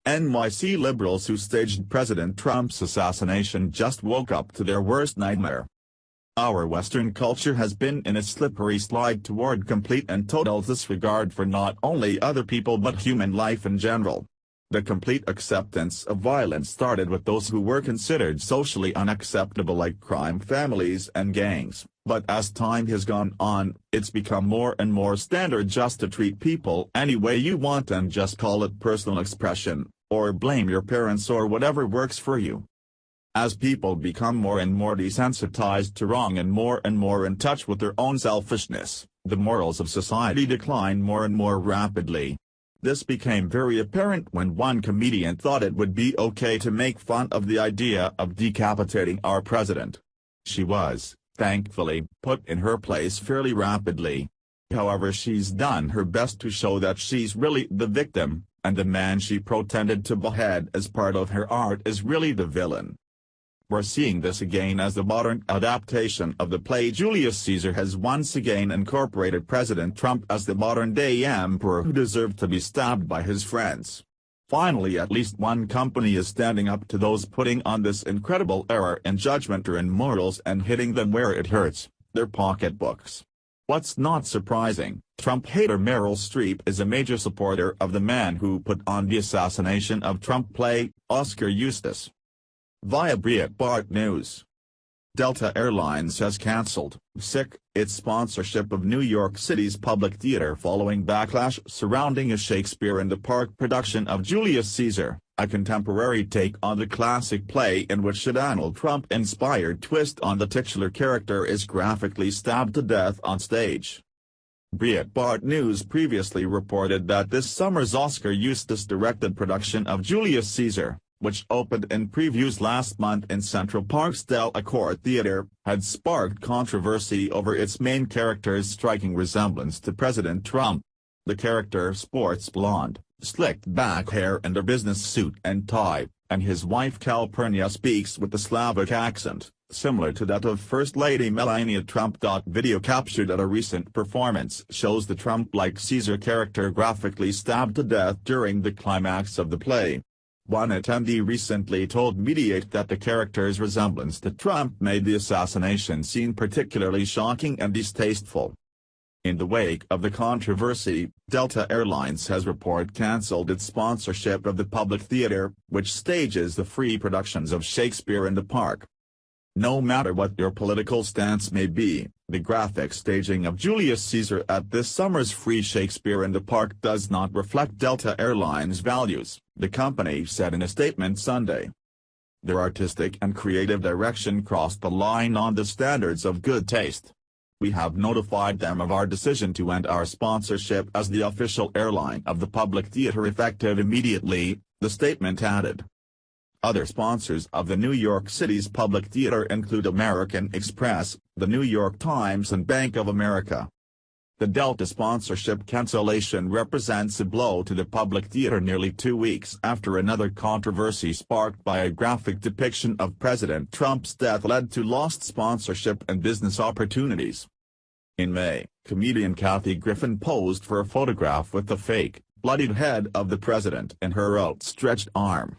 NYC liberals who staged President Trump's assassination just woke up to their worst nightmare. Our Western culture has been in a slippery slide toward complete and total disregard for not only other people but human life in general. The complete acceptance of violence started with those who were considered socially unacceptable like crime families and gangs, but as time has gone on, it's become more and more standard just to treat people any way you want and just call it personal expression, or blame your parents or whatever works for you. As people become more and more desensitized to wrong and more in touch with their own selfishness, the morals of society decline more and more rapidly. This became very apparent when one comedian thought it would be okay to make fun of the idea of decapitating our president. She was, thankfully, put in her place fairly rapidly. However, she's done her best to show that she's really the victim, and the man she pretended to behead as part of her art is really the villain. We're seeing this again as the modern adaptation of the play Julius Caesar has once again incorporated President Trump as the modern-day emperor who deserved to be stabbed by his friends. Finally, at least one company is standing up to those putting on this incredible error in judgment or in morals and hitting them where it hurts, their pocketbooks. What's not surprising, Trump hater Meryl Streep is a major supporter of the man who put on the Assassination of Trump play, Oscar Eustis. Via Breitbart News. Delta Airlines has cancelled its sponsorship of New York City's Public Theater following backlash surrounding a Shakespeare in the Park production of Julius Caesar, a contemporary take on the classic play in which a Donald Trump-inspired twist on the titular character is graphically stabbed to death on stage. Breitbart News previously reported that this summer's Oscar Eustis-directed production of Julius Caesar, which opened in previews last month in Central Park's Delacorte Theater, had sparked controversy over its main character's striking resemblance to President Trump. The character sports blonde, slicked-back hair and a business suit and tie, and his wife Calpurnia speaks with a Slavic accent, similar to that of First Lady Melania Trump. Video captured at a recent performance shows the Trump-like Caesar character graphically stabbed to death during the climax of the play. One attendee recently told Mediaite that the character's resemblance to Trump made the assassination scene particularly shocking and distasteful. In the wake of the controversy, Delta Airlines has cancelled its sponsorship of the Public Theater, which stages the free productions of Shakespeare in the Park. No matter what your political stance may be, the graphic staging of Julius Caesar at this summer's free Shakespeare in the Park does not reflect Delta Airlines' values, the company said in a statement Sunday. Their artistic and creative direction crossed the line on the standards of good taste. We have notified them of our decision to end our sponsorship as the official airline of the Public Theater effective immediately, the statement added. Other sponsors of the New York City's Public Theater include American Express, the New York Times and Bank of America. The Delta sponsorship cancellation represents a blow to the Public Theater nearly 2 weeks after another controversy sparked by a graphic depiction of President Trump's death led to lost sponsorship and business opportunities. In May, comedian Kathy Griffin posed for a photograph with the fake, bloodied head of the president in her outstretched arm.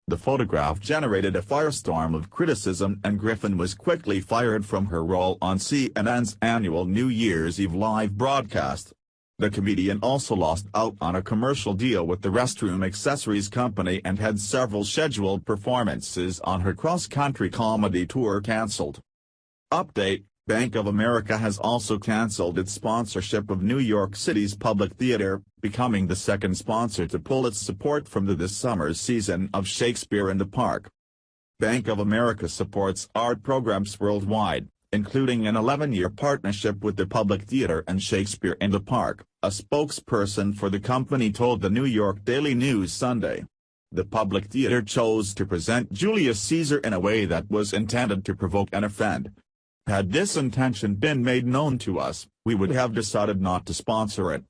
The photograph generated a firestorm of criticism and Griffin was quickly fired from her role on CNN's annual New Year's Eve live broadcast. The comedian also lost out on a commercial deal with the restroom accessories company and had several scheduled performances on her cross-country comedy tour cancelled. Update: Bank of America has also cancelled its sponsorship of New York City's Public Theater, becoming the second sponsor to pull its support from this summer's season of Shakespeare in the Park. Bank of America supports art programs worldwide, including an 11-year partnership with the Public Theater and Shakespeare in the Park, a spokesperson for the company told the New York Daily News Sunday. The Public Theater chose to present Julius Caesar in a way that was intended to provoke and offend. Had this intention been made known to us, we would have decided not to sponsor it.